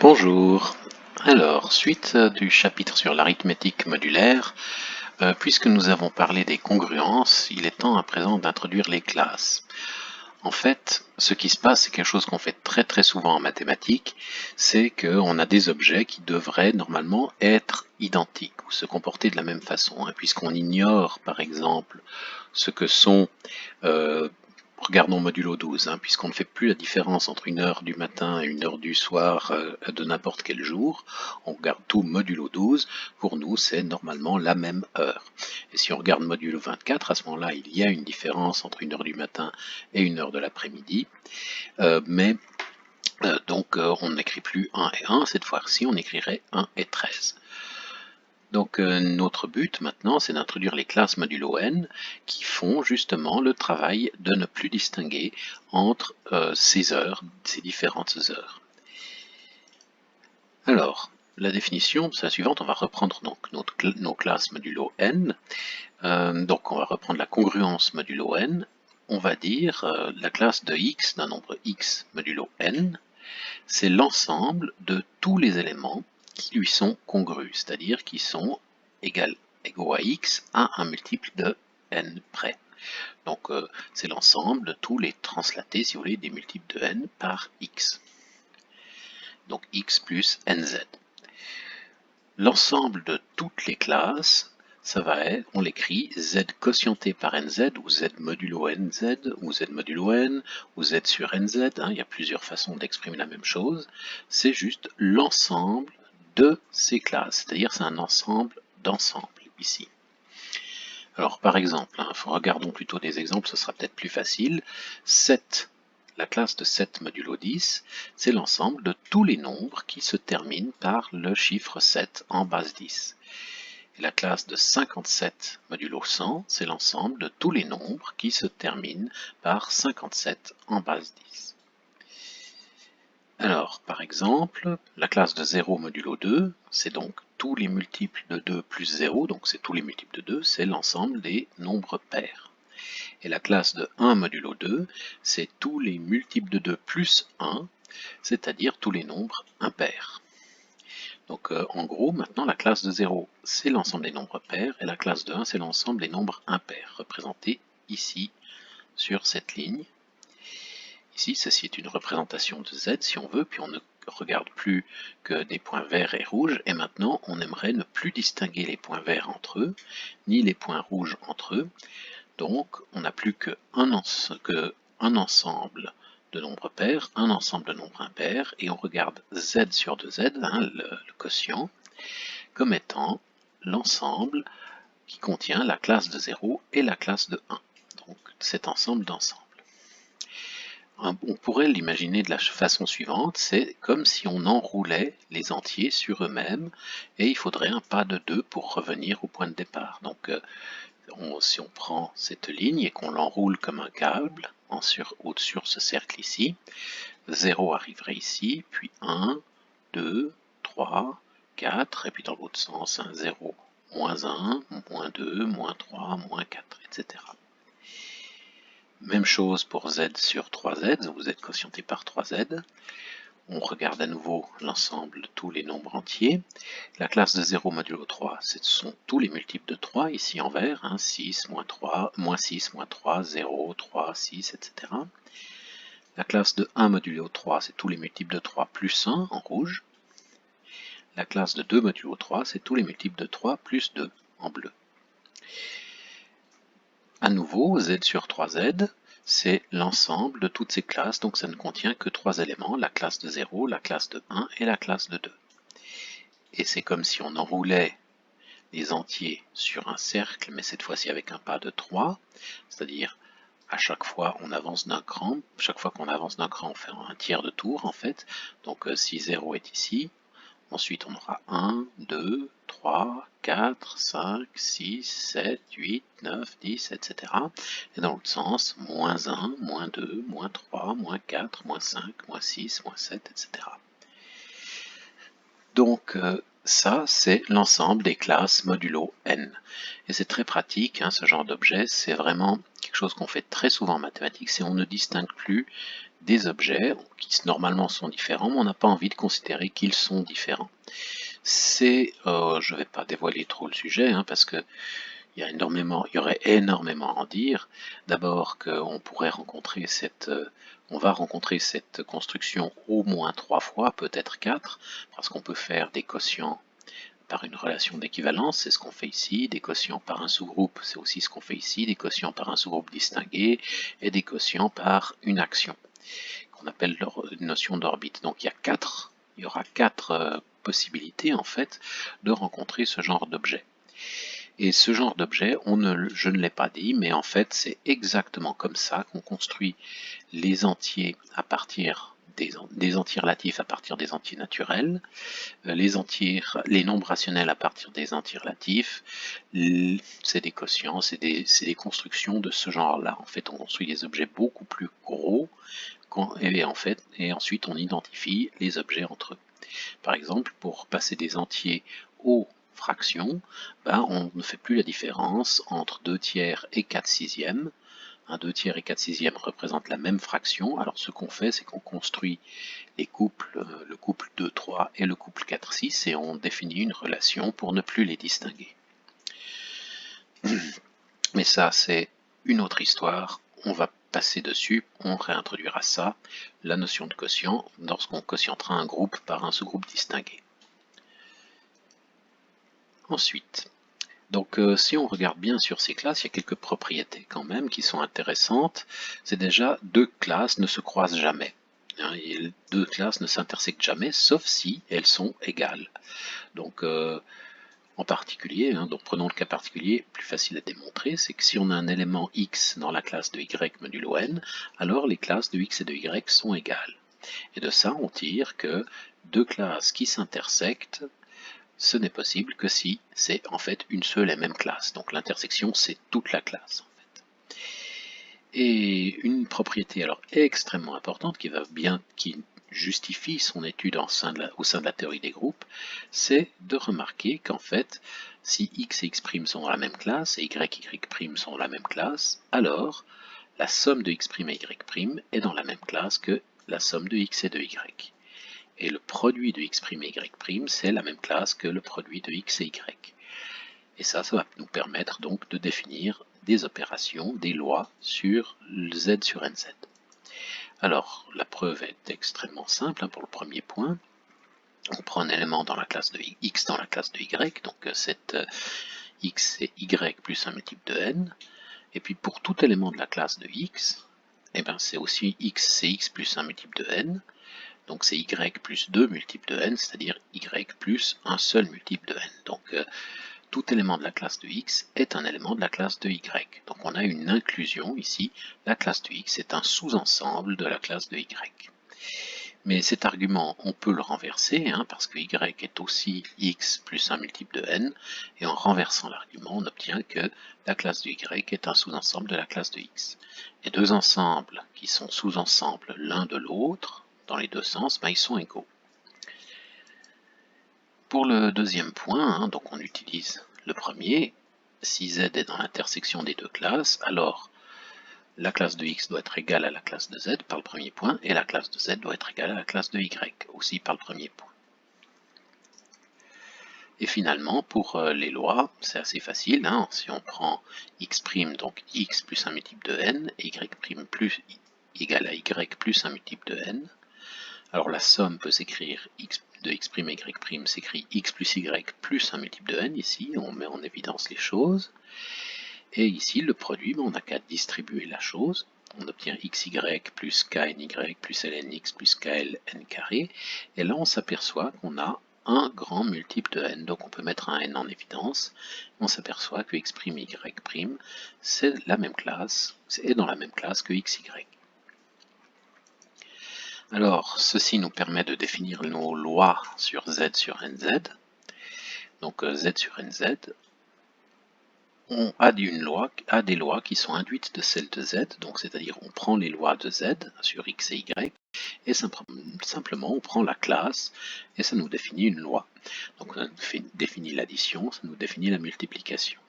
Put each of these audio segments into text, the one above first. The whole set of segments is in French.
Bonjour. Alors, suite du chapitre sur l'arithmétique modulaire, puisque nous avons parlé des congruences, il est temps à présent d'introduire les classes. En fait, ce qui se passe, c'est quelque chose qu'on fait très souvent en mathématiques, c'est qu'on a des objets qui devraient normalement être identiques ou se comporter de la même façon. Et puisqu'on ignore, par exemple, ce que sont regardons modulo 12, puisqu'on ne fait plus la différence entre une heure du matin et une heure du soir de n'importe quel jour, on regarde tout modulo 12, pour nous c'est normalement la même heure. Et si on regarde modulo 24, à ce moment-là il y a une différence entre une heure du matin et une heure de l'après-midi, donc on n'écrit plus 1 et 1, cette fois-ci on écrirait 1 et 13. Donc notre but maintenant, c'est d'introduire les classes modulo n qui font justement le travail de ne plus distinguer entre ces heures, ces différentes heures. Alors, la définition, c'est la suivante, on va reprendre donc nos classes modulo n. Donc on va reprendre la congruence modulo n. On va dire la classe de x d'un nombre x modulo n, c'est l'ensemble de tous les éléments qui lui sont congrus, c'est-à-dire qui sont égaux à x à un multiple de n près. Donc c'est l'ensemble de tous les translatés, si vous voulez, des multiples de n par x. Donc x plus nz. L'ensemble de toutes les classes, ça va être, on l'écrit z quotienté par nz, ou z modulo nz, ou z modulo n, ou z sur nz, il y a plusieurs façons d'exprimer la même chose, c'est juste l'ensemble de ces classes, c'est-à-dire c'est un ensemble d'ensembles ici. Alors par exemple, regardons plutôt des exemples, ce sera peut-être plus facile. 7, la classe de 7 modulo 10, c'est l'ensemble de tous les nombres qui se terminent par le chiffre 7 en base 10. Et la classe de 57 modulo 100, c'est l'ensemble de tous les nombres qui se terminent par 57 en base 10. Alors, par exemple, la classe de 0 modulo 2, c'est donc tous les multiples de 2 plus 0, donc c'est tous les multiples de 2, c'est l'ensemble des nombres pairs. Et la classe de 1 modulo 2, c'est tous les multiples de 2 plus 1, c'est-à-dire tous les nombres impairs. Donc en gros, maintenant la classe de 0, c'est l'ensemble des nombres pairs, et la classe de 1, c'est l'ensemble des nombres impairs, représentés ici, sur cette ligne. Ici, ceci est une représentation de z, si on veut, puis on ne regarde plus que des points verts et rouges, et maintenant on aimerait ne plus distinguer les points verts entre eux, ni les points rouges entre eux, donc on n'a plus qu'un ensemble de nombres pairs, un ensemble de nombres impairs, et on regarde z sur 2z, le quotient, comme étant l'ensemble qui contient la classe de 0 et la classe de 1, donc cet ensemble d'ensemble. On pourrait l'imaginer de la façon suivante, c'est comme si on enroulait les entiers sur eux-mêmes, et il faudrait un pas de 2 pour revenir au point de départ. Donc si on prend cette ligne et qu'on l'enroule comme un câble sur ce cercle ici, 0 arriverait ici, puis 1, 2, 3, 4, et puis dans l'autre sens, 0, moins 1, moins 2, moins 3, moins 4, etc. Même chose pour z sur 3z, vous êtes quotienté par 3z. On regarde à nouveau l'ensemble de tous les nombres entiers. La classe de 0 modulo 3, ce sont tous les multiples de 3, ici en vert, 6, moins 3, moins 6, moins 3, 0, 3, 6, etc. La classe de 1 modulo 3, c'est tous les multiples de 3 plus 1, en rouge. La classe de 2 modulo 3, c'est tous les multiples de 3 plus 2, en bleu. À nouveau, z sur 3z, c'est l'ensemble de toutes ces classes, donc ça ne contient que 3 éléments, la classe de 0, la classe de 1 et la classe de 2. Et c'est comme si on enroulait les entiers sur un cercle, mais cette fois-ci avec un pas de 3, c'est-à-dire à chaque fois on avance d'un cran, chaque fois qu'on avance d'un cran on fait un tiers de tour en fait, donc si 0 est ici, ensuite on aura 1, 2, 3, 4, 5, 6, 7, 8, 9, 10, etc. Et dans l'autre sens, moins 1, moins 2, moins 3, moins 4, moins 5, moins 6, moins 7, etc. Donc ça, c'est l'ensemble des classes modulo n. Et c'est très pratique, ce genre d'objet, c'est vraiment quelque chose qu'on fait très souvent en mathématiques, c'est on ne distingue plus des objets qui normalement sont différents, mais on n'a pas envie de considérer qu'ils sont différents. Je ne vais pas dévoiler trop le sujet, hein, parce que il y aurait énormément à en dire. D'abord qu'on pourrait rencontrer on va rencontrer cette construction au moins 3 fois, peut-être 4, parce qu'on peut faire des quotients par une relation d'équivalence, c'est ce qu'on fait ici, des quotients par un sous-groupe, c'est aussi ce qu'on fait ici, des quotients par un sous-groupe distingué, et des quotients par une action, qu'on appelle une notion d'orbite. Donc il y aura 4 possibilités en fait de rencontrer ce genre d'objet. Et ce genre d'objet, je ne l'ai pas dit, mais en fait c'est exactement comme ça qu'on construit les entiers à partir des entiers relatifs à partir des entiers naturels, les nombres rationnels à partir des entiers relatifs, c'est des quotients, c'est des constructions de ce genre-là. En fait, on construit des objets beaucoup plus gros, et ensuite on identifie les objets entre eux. Par exemple, pour passer des entiers aux fractions, on ne fait plus la différence entre 2 tiers et 4 sixièmes. 2 tiers et 4 sixièmes représentent la même fraction. Alors ce qu'on fait, c'est qu'on construit les couples, le couple 2-3 et le couple 4-6, et on définit une relation pour ne plus les distinguer. Mais ça, c'est une autre histoire. On va passer dessus, on réintroduira ça, la notion de quotient, lorsqu'on quotientera un groupe par un sous-groupe distingué. Ensuite, donc si on regarde bien sur ces classes, il y a quelques propriétés quand même qui sont intéressantes. C'est déjà 2 classes ne se croisent jamais. Et 2 classes ne s'intersectent jamais, sauf si elles sont égales. Donc en particulier, donc prenons le cas particulier, plus facile à démontrer, c'est que si on a un élément x dans la classe de y modulo n, alors les classes de x et de y sont égales. Et de ça, on tire que 2 classes qui s'intersectent, ce n'est possible que si c'est en fait une seule et même classe. Donc l'intersection, c'est toute la classe en fait. Et une propriété alors extrêmement importante qui justifie son étude au sein de la théorie des groupes, c'est de remarquer qu'en fait, si x et x' sont dans la même classe et y et y' sont dans la même classe, alors la somme de x' et y' est dans la même classe que la somme de x et de y. Et le produit de x' et y', c'est la même classe que le produit de x et y. Et ça va nous permettre donc de définir des opérations, des lois sur z sur nz. Alors, la preuve est extrêmement simple pour le premier point. On prend un élément dans la classe de x dans la classe de y, donc cette x c'est y plus un multiple de n. Et puis pour tout élément de la classe de x, c'est aussi x c'est x plus un multiple de n. Donc c'est y plus 2 multiples de n, c'est-à-dire y plus un seul multiple de n. Donc tout élément de la classe de x est un élément de la classe de y. Donc on a une inclusion ici, la classe de x est un sous-ensemble de la classe de y. Mais cet argument, on peut le renverser, parce que y est aussi x plus un multiple de n, et en renversant l'argument, on obtient que la classe de y est un sous-ensemble de la classe de x. Et 2 ensembles qui sont sous-ensembles l'un de l'autre, dans les 2 sens, ils sont égaux. Pour le deuxième point, donc on utilise le premier, si z est dans l'intersection des 2 classes, alors la classe de x doit être égale à la classe de z par le premier point, et la classe de z doit être égale à la classe de y aussi par le premier point. Et finalement, pour les lois, c'est assez facile, si on prend x', donc x plus un multiple de n, et y' plus égale à y plus un multiple de n, alors la somme peut s'écrire de x' et y' s'écrit x plus y plus un multiple de n, ici on met en évidence les choses, et ici le produit, on n'a qu'à distribuer la chose, on obtient xy plus kny plus lnx plus kln carré, et là on s'aperçoit qu'on a un grand multiple de n, donc on peut mettre un n en évidence, on s'aperçoit que x', y', c'est la même classe, est dans la même classe que xy. Alors, ceci nous permet de définir nos lois sur z sur nz. Donc z sur nz, on a des lois qui sont induites de celles de z, donc c'est-à-dire on prend les lois de z sur x et y, et simplement on prend la classe, et ça nous définit une loi. Donc ça nous définit l'addition, ça nous définit la multiplication.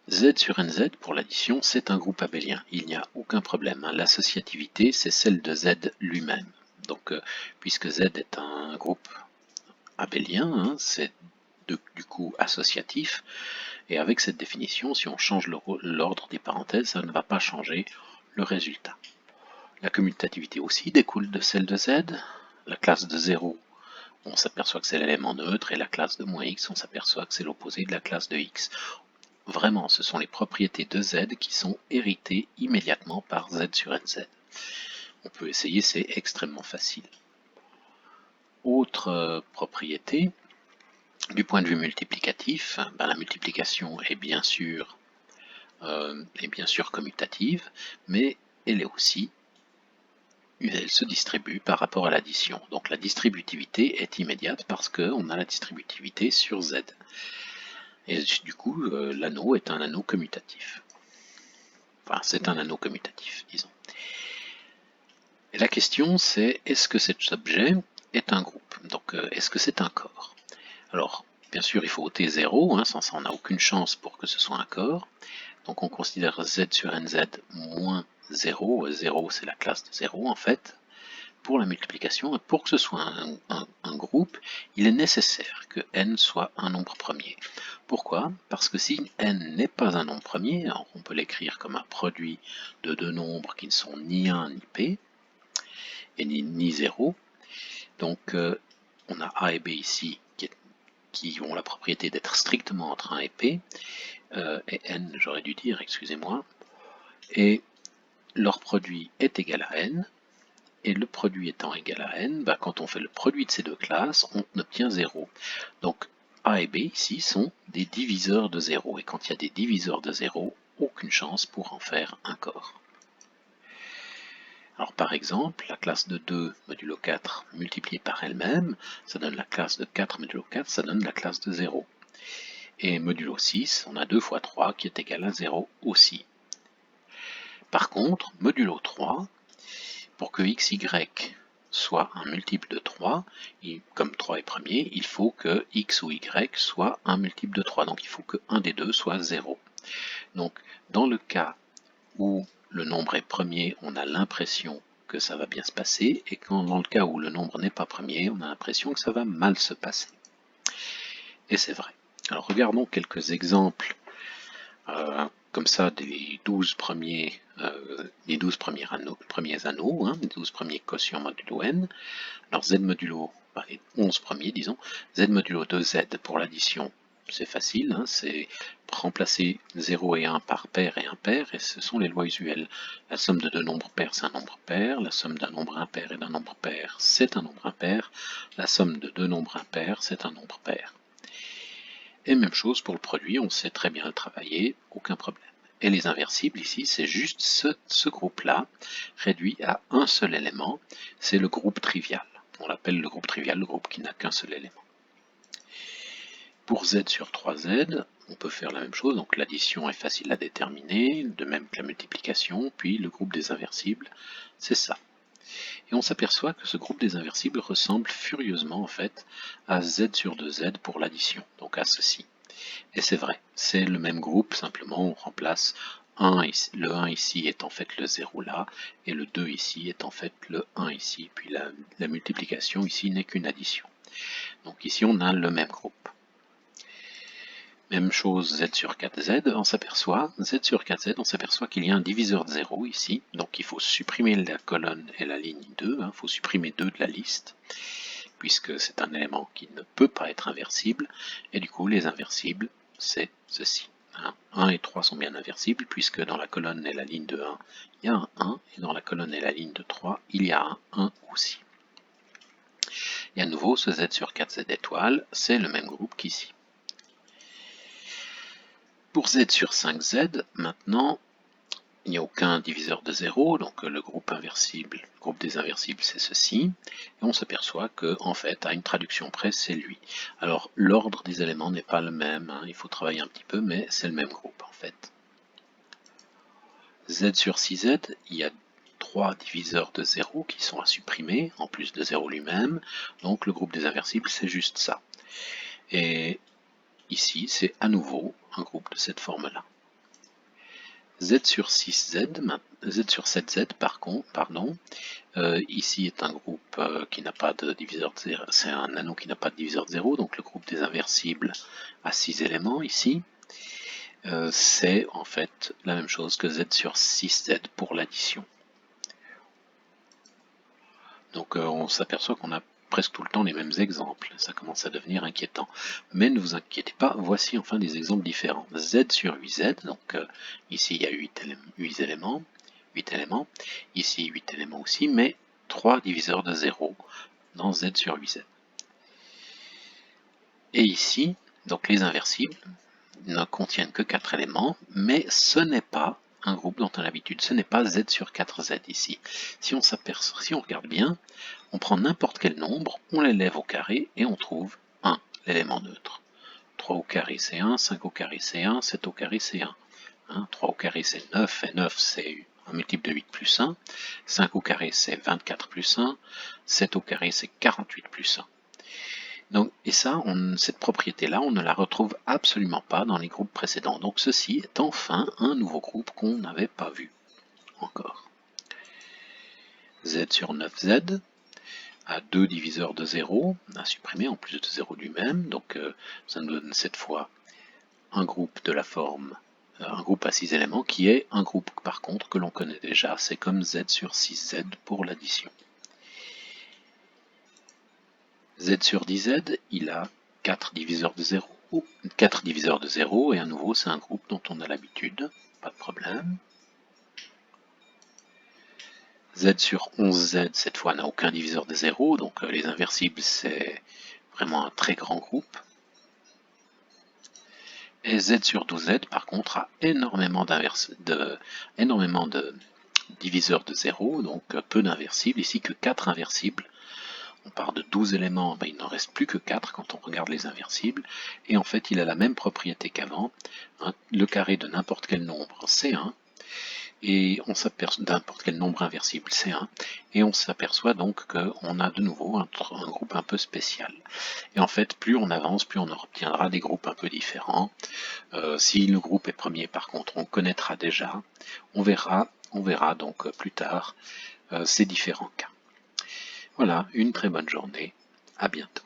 Z sur NZ pour l'addition, c'est un groupe abélien. Il n'y a aucun problème, hein. L'associativité, c'est celle de Z lui-même. Donc, puisque Z est un groupe abélien, hein, c'est du coup associatif. Et avec cette définition, si on change l'ordre des parenthèses, ça ne va pas changer le résultat. La commutativité aussi découle de celle de Z. La classe de 0, on s'aperçoit que c'est l'élément neutre, et la classe de moins x, on s'aperçoit que c'est l'opposé de la classe de x. Vraiment, ce sont les propriétés de Z qui sont héritées immédiatement par Z sur NZ. On peut essayer, c'est extrêmement facile. Autre propriété, du point de vue multiplicatif, la multiplication est bien sûr commutative, mais elle se distribue par rapport à l'addition. Donc la distributivité est immédiate parce qu'on a la distributivité sur Z. Et du coup, l'anneau est un anneau commutatif. Enfin, c'est un anneau commutatif, disons. Et la question, c'est est-ce que cet objet est un groupe? Donc, est-ce que c'est un corps? Alors, bien sûr, il faut ôter 0, hein, sans ça, on n'a aucune chance pour que ce soit un corps. Donc, on considère Z sur NZ moins 0. 0, c'est la classe de 0, en fait. Pour la multiplication, et pour que ce soit un groupe, il est nécessaire que n soit un nombre premier. Pourquoi? Parce que si n n'est pas un nombre premier, alors on peut l'écrire comme un produit de deux nombres qui ne sont ni 1 ni p, et ni 0. Donc on a a et b ici qui ont la propriété d'être strictement entre 1 et p, et n, j'aurais dû dire, excusez-moi, et leur produit est égal à n. Et le produit étant égal à n, quand on fait le produit de ces deux classes, on obtient 0. Donc A et B ici sont des diviseurs de 0. Et quand il y a des diviseurs de 0, aucune chance pour en faire un corps. Alors par exemple, la classe de 2 modulo 4 multipliée par elle-même, ça donne la classe de 4 modulo 4, ça donne la classe de 0. Et modulo 6, on a 2 fois 3 qui est égal à 0 aussi. Par contre, modulo 3, pour que xy soit un multiple de 3, et comme 3 est premier, il faut que x ou y soit un multiple de 3, donc il faut que un des deux soit 0. Donc dans le cas où le nombre est premier, on a l'impression que ça va bien se passer, et quand dans le cas où le nombre n'est pas premier, on a l'impression que ça va mal se passer. Et c'est vrai. Alors regardons quelques exemples comme ça des 12 premiers anneaux, hein, des 12 premiers quotients modulo n. Alors z modulo, les 11 premiers disons, z modulo 2z pour l'addition, c'est facile, hein, c'est remplacer 0 et 1 par pair et impair, et ce sont les lois usuelles. La somme de deux nombres pairs, c'est un nombre pair, la somme d'un nombre impair et d'un nombre pair, c'est un nombre impair, la somme de deux nombres impairs, c'est un nombre pair. Et même chose pour le produit, on sait très bien le travailler, aucun problème. Et les inversibles ici, c'est juste ce groupe-là, réduit à un seul élément, c'est le groupe trivial. On l'appelle le groupe trivial, le groupe qui n'a qu'un seul élément. Pour z sur 3z, on peut faire la même chose, donc l'addition est facile à déterminer, de même que la multiplication, puis le groupe des inversibles, c'est ça. Et on s'aperçoit que ce groupe des inversibles ressemble furieusement en fait à z sur 2z pour l'addition, donc à ceci. Et c'est vrai, c'est le même groupe, simplement on remplace le 1 ici est en fait le 0 là, et le 2 ici est en fait le 1 ici, puis la multiplication ici n'est qu'une addition. Donc ici on a le même groupe. Même chose z sur 4z, on s'aperçoit qu'il y a un diviseur de 0 ici, donc il faut supprimer la colonne et la ligne 2, il faut supprimer 2 de la liste, puisque c'est un élément qui ne peut pas être inversible, et du coup les inversibles, c'est ceci. 1 et 3 sont bien inversibles, puisque dans la colonne et la ligne de 1, il y a un 1, et dans la colonne et la ligne de 3, il y a un 1 aussi. Et à nouveau, ce z sur 4z étoile, c'est le même groupe qu'ici. Pour z sur 5z, maintenant, il n'y a aucun diviseur de 0, donc le groupe des inversibles, c'est ceci. Et on s'aperçoit que, en fait, à une traduction près, c'est lui. Alors, l'ordre des éléments n'est pas le même, hein, il faut travailler un petit peu, mais c'est le même groupe, en fait. Z sur 6z, il y a 3 diviseurs de 0 qui sont à supprimer, en plus de 0 lui-même, donc le groupe des inversibles, c'est juste ça. Et ici, c'est à nouveau un groupe de cette forme-là. Z sur 6Z, Z sur 7Z par contre, pardon, ici est un groupe qui n'a pas de diviseur de 0, c'est un anneau qui n'a pas de diviseur de 0, donc le groupe des inversibles à 6 éléments ici. C'est en fait la même chose que Z sur 6Z pour l'addition. Donc on s'aperçoit qu'on a presque tout le temps les mêmes exemples, ça commence à devenir inquiétant. Mais ne vous inquiétez pas, voici enfin des exemples différents. Z sur 8Z, donc ici il y a 8 éléments, ici 8 éléments aussi, mais 3 diviseurs de 0 dans Z sur 8Z. Et ici, donc les inversibles ne contiennent que 4 éléments, mais ce n'est pas un groupe dont on a l'habitude, ce n'est pas Z sur 4Z ici. Si on regarde bien, on prend n'importe quel nombre, on l'élève au carré et on trouve 1, l'élément neutre. 3 au carré c'est 1, 5 au carré c'est 1, 7 au carré c'est 1. 3 au carré c'est 9, et 9 c'est un multiple de 8 plus 1. 5 au carré c'est 24 plus 1. 7 au carré c'est 48 plus 1. Donc, et ça, cette propriété-là, on ne la retrouve absolument pas dans les groupes précédents. Donc ceci est enfin un nouveau groupe qu'on n'avait pas vu encore. Z sur 9Z a 2 diviseurs de 0 à supprimer en plus de 0 lui-même. Donc ça nous donne cette fois un groupe de la forme, un groupe à 6 éléments qui est un groupe par contre que l'on connaît déjà. C'est comme Z sur 6Z pour l'addition. Z sur 10Z, il a 4 diviseurs de 0. 4 diviseurs de 0, et à nouveau c'est un groupe dont on a l'habitude, pas de problème. Z sur 11Z, cette fois, n'a aucun diviseur de 0, donc les inversibles, c'est vraiment un très grand groupe. Et Z sur 12Z, par contre, a énormément de diviseurs de 0, donc peu d'inversibles, ici que 4 inversibles. On part de 12 éléments, il n'en reste plus que 4 quand on regarde les inversibles, et en fait il a la même propriété qu'avant, le carré de n'importe quel nombre c'est 1, et on s'aperçoit n'importe quel nombre inversible c'est 1, et on s'aperçoit donc qu'on a de nouveau un groupe un peu spécial. Et en fait plus on avance, plus on obtiendra des groupes un peu différents. Si le groupe est premier par contre, on connaîtra déjà, on verra donc plus tard ces différents cas. Voilà, une très bonne journée, à bientôt.